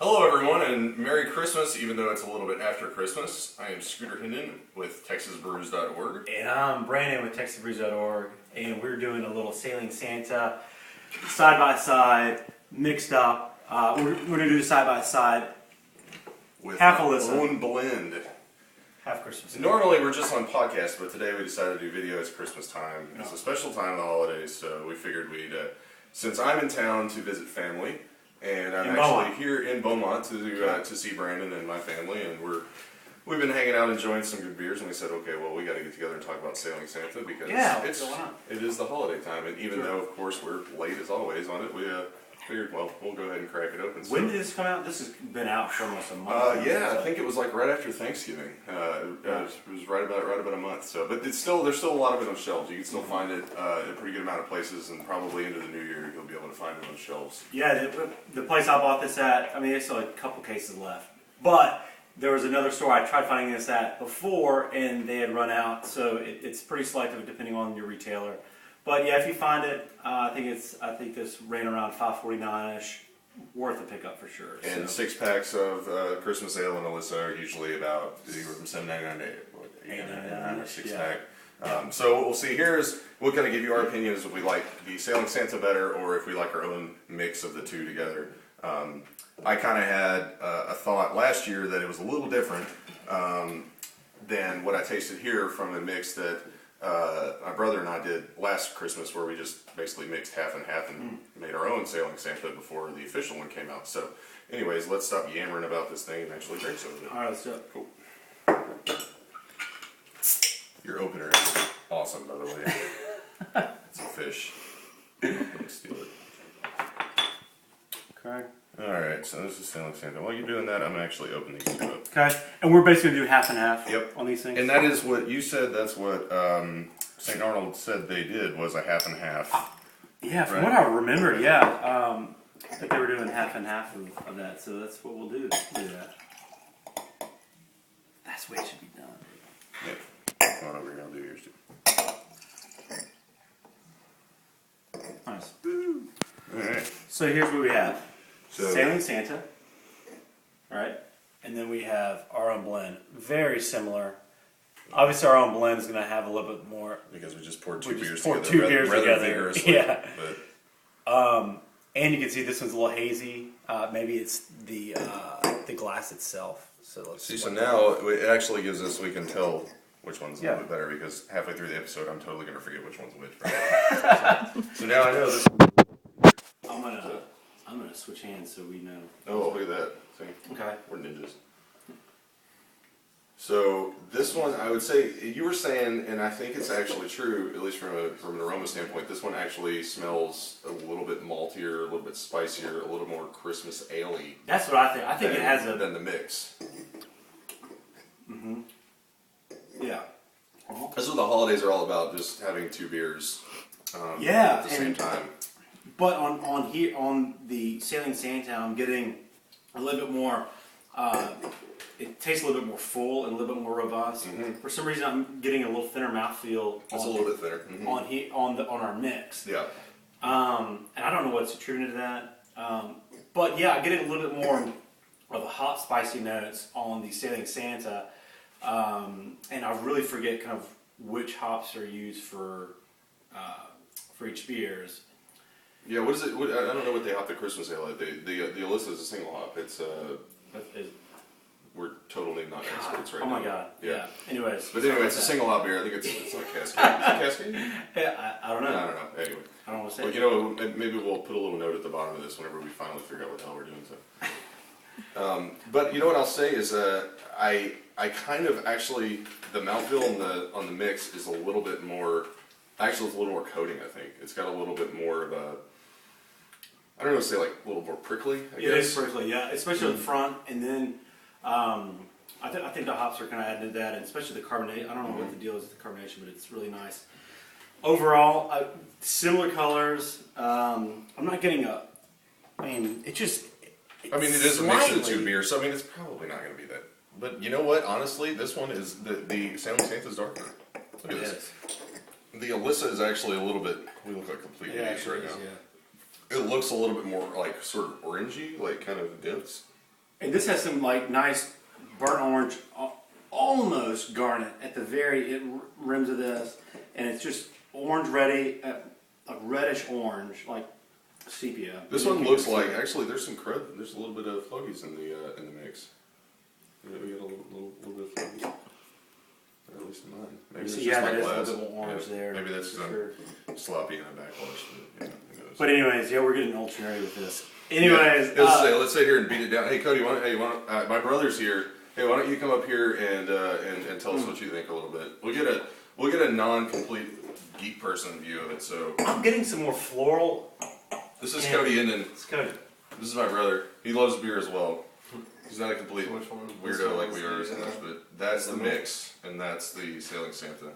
Hello everyone and Merry Christmas, even though it's a little bit after Christmas. I am Scooter Hendon with TexasBrews.org. And I'm Brandon with TexasBrews.org, and we're doing a little Sailing Santa side-by-side, mixed up. We're going to do the side-by-side, With half our Elissa, own blend. half Christmas. Normally we're just on podcast, but today we decided to do video. It's Christmas time. It's a special time of the holidays, so we figured we'd, since I'm in town to visit family, and I'm actually here in Beaumont to see Brandon and my family, and we've been hanging out enjoying some good beers, and we said, okay, well, we got to get together and talk about Sailing Santa because it is the holiday time, and even though, of course, we're late as always on it, we figured, well, we'll go ahead and crack it open. When did this come out? This has been out for almost a month. Yeah, I think it was like right after Thanksgiving. It was right about a month. So, but there's still a lot of it on shelves. You can still find it in a pretty good amount of places, and probably into the new year you'll be able to find it on shelves. Yeah, the place I bought this at, I mean, there's still a couple cases left, but there was another store I tried finding this at before, and they had run out. So it's pretty selective depending on your retailer. But yeah, if you find it, I think this ran around $5.49ish, worth a pickup for sure. And 6 packs of Christmas ale and Elissa are usually about anywhere from $7.99 to $8.99 6 pack. So what we'll see here is we'll kind of give you our opinions if we like the Sailing Santa better or if we like our own mix of the two together. I kind of had a thought last year that it was a little different than what I tasted here from a mix that my brother and I did last Christmas, where we just basically mixed half and half and made our own Sailing Santa before the official one came out. So anyways, let's stop yammering about this thing and actually drink some of it. Alright, let's do it. Cool. Your opener is awesome, by the way. It's a fish. Don't steal it. Okay. Alright, so this is Sailing Santa. While you're doing that, I'm actually opening these two up. Okay, and we're basically going to do half and half on these things. And that is what you said, that's what St. Arnold said they did, was a half and half. Yeah, from what I remember, I think they were doing half and half of that, so that's what we'll do that. That's the way it should be done. Yep. Come on over here, I'll do yours too. Nice. Alright. So here's what we have. So, Sailing Santa, right? And then we have our own blend. Very similar. Obviously, our own blend is going to have a little bit more. because we just poured two beers together. vigorously. Yeah. But, And you can see this one's a little hazy. Maybe it's the glass itself. So let's see, so now it actually gives us, we can tell which one's a little bit better, because halfway through the episode I'm totally going to forget which one's which. Right? so now I know this. I'm gonna switch hands so we know. Oh, look at that. See? Okay. We're ninjas. So this one, I would say, you were saying, and I think it's actually true, at least from an aroma standpoint, this one actually smells a little bit maltier, a little bit spicier, a little more Christmas ale-y. That's what I think. I think it has than the mix. Yeah. That's what the holidays are all about, just having two beers at the same time. But on the Sailing Santa, I'm getting a little bit more. It tastes a little bit more full and a little bit more robust. For some reason, I'm getting a little thinner mouthfeel. It's a little bit thinner on our mix. Yeah. And I don't know what's attributed to that. But yeah, I get a little bit more of the hot, spicy notes on the Sailing Santa, and I really forget kind of which hops are used for each beers. Yeah, what is it? I don't know what they hop the Christmas ale at. The Elissa is a single hop. It's we're totally not experts right now. Oh my god. Yeah. Anyways. But anyway, it's a single hop beer. I think it's not Cascade. Is it Cascade? Yeah, I don't know. I don't know. Anyway. I don't want to say. Well, you know, maybe we'll put a little note at the bottom of this whenever we finally figure out what the hell we're doing. So. But you know what I'll say is I kind of actually, the mouthfeel on the mix is a little bit more. Actually, it's a little more coating, I think. It's got a little bit more of a, I don't know, say like a little more prickly, I guess. It is prickly, yeah. Especially in the front, and then I think the hops are kind of adding to that, and especially the carbonate. I don't know what the deal is with the carbonation, but it's really nice. Overall, similar colors. I'm not getting a, I mean, it is a mix of the two beers, so I mean, it's probably not going to be that. But you know what? Honestly, this one is, the Sailing Santa's darker. Look at this. The Elissa is actually a little bit, we look like complete idiots right now. Yeah. It looks a little bit more like sort of orangey, like kind of dense. And this has some like nice burnt orange, almost garnet at the very rims of this, and it's just orange ready, a reddish orange, like sepia. This one looks like actually there's some there's a little bit of floaties in the mix. We get a little bit of floaties. Or at least in mine. Maybe it's just my glass. A little bit more orange there. Maybe that's because I'm sloppy in the backwash. Who knows? But anyways, yeah, we're getting ultra nerdy with this. Anyways, let's sit here and beat it down. Hey, Cody, my brother's here. Hey, why don't you come up here and tell us what you think a little bit? We'll get a non-complete geek person view of it. So I'm getting some more floral. This is Cody Inden. It's Cody. This is my brother. He loves beer as well. He's not a complete weirdo like we are, but that's the mix, and that's the Sailing Santa.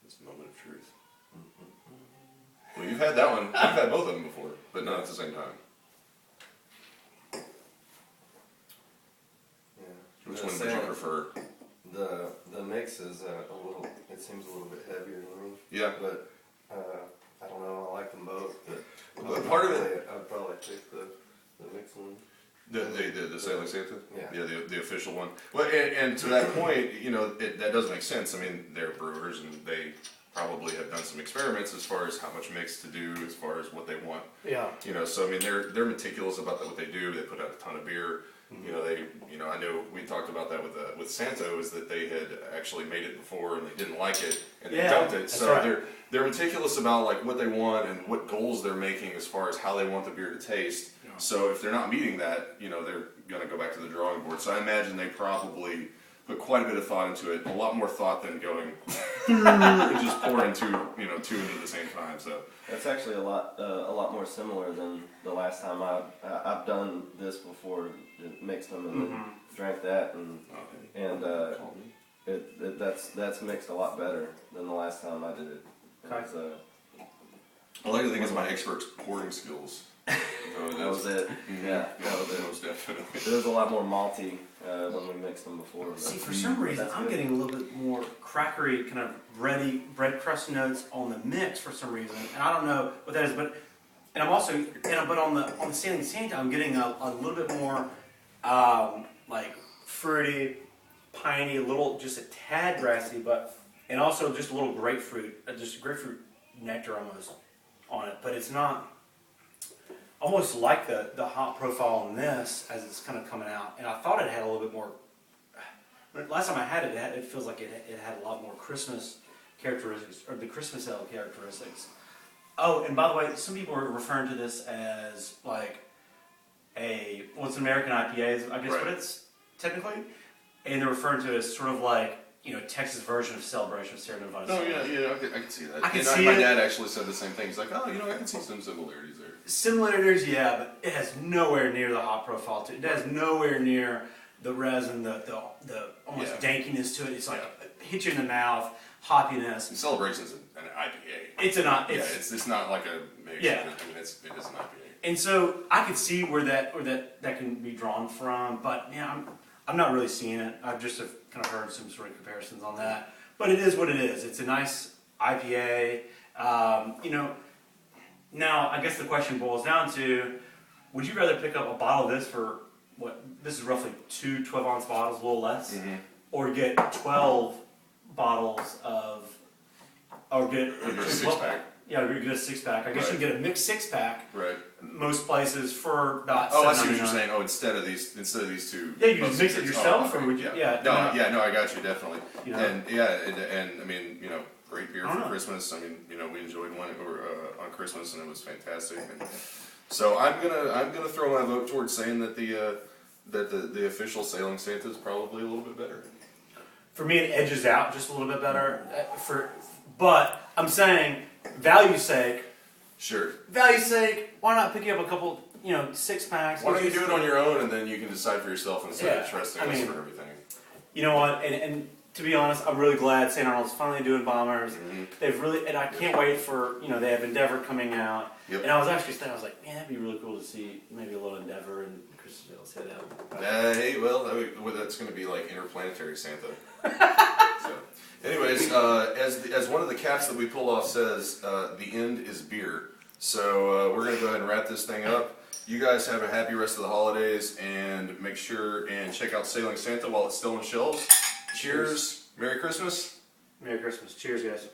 It's a moment of truth. Well, you've had that one. You've had both of them before, but not at the same time. Yeah. Which one would you prefer? The mix is a little. It seems a little bit heavier to me. Yeah, but I don't know. I like them both. but part of it, I'd probably pick the mix one. The Sailing Santa? Yeah. The official one. Well, and to that point, that does make sense. I mean, they're brewers, and they probably have done some experiments as far as how much mix to do, as far as what they want. Yeah. So I mean, they're meticulous about what they do. They put out a ton of beer. Mm-hmm. I know we talked about that with Santo, is that they had actually made it before and they didn't like it and they dumped it. So right. they're meticulous about like what they want and what goals they're making as far as how they want the beer to taste. Yeah. So if they're not meeting that, they're going to go back to the drawing board. So I imagine they probably put quite a bit of thought into it, a lot more thought than going and just pouring two into the same time. So that's actually a lot more similar than the last time I've done this before. Mixed them and then drank that, and that's mixed a lot better than the last time I did it. Okay. I like to think it's my expert pouring skills. That was it. Mm-hmm. Yeah, that was it. Most definitely. It was a lot more malty when we mixed them before. But, see, for some reason, I'm getting a little bit more crackery, kind of bread crust notes on the mix for some reason, and I don't know what that is. But I'm also, but on the Sailing Santa, I'm getting a little bit more like fruity, piney, just a tad grassy, and also just a little grapefruit, just grapefruit nectar almost on it. But it's not. Almost like the hop profile on this as it's kind of coming out, and I thought it had a little bit more. Last time I had it, it feels like it had a lot more Christmas characteristics, or the Christmas ale characteristics. Oh, and by the way, some people are referring to this as like what's an American IPA, I guess, right. What it's technically, and they're referring to it as sort of like Texas version of Celebration of Sierra Nevada. Oh yeah, I can see that. I can see my it. dad actually said the same thing. He's like, I can see some similarities there. Similarities, yeah, but it has nowhere near the hop profile to it. It has nowhere near the resin, the almost dankiness to it. It's like it hits you in the mouth, hoppiness. And Celebration's an IPA. It's not like a mix. Yeah. I mean, it is an IPA. And so I could see where that can be drawn from, but yeah, I'm not really seeing it. I've just kind of heard some sort of comparisons on that. But it is what it is. It's a nice IPA. Now, I guess the question boils down to, would you rather pick up a bottle of this for, this is roughly 2 12-ounce bottles, a little less, or get 12 bottles or get a 6-pack. Yeah, or get a 6-pack. I guess you can get a mixed 6-pack. Right. Most places for about I see what you're $7.99. saying. Instead of these two. Yeah, you can just mix it yourself, or would you? Yeah. No, I got you definitely. And I mean, great beer for Christmas. I mean, we enjoyed one on Christmas, and it was fantastic. And so I'm gonna throw my vote towards saying that the official Sailing Santa is probably a little bit better. For me, it edges out just a little bit better. But I'm saying, value's sake. Sure. Value's sake, why not pick you up a couple, 6-packs? Why don't you do it on your own, and then you can decide for yourself instead of trusting us for everything. You know what? And to be honest, I'm really glad St. Arnold's finally doing bombers. Mm-hmm. They've really, and I can't wait for, they have Endeavor coming out. Yep. And I was actually saying, I was like, man, that'd be really cool to see maybe a little Endeavor and Christmas Ale say that. Hey, well, that's going to be like interplanetary Santa. So, anyways, as one of the caps that we pull off says, the end is beer. So we're going to go ahead and wrap this thing up. You guys have a happy rest of the holidays, and make sure and check out Sailing Santa while it's still on shelves. Cheers. Merry Christmas. Merry Christmas. Cheers, guys.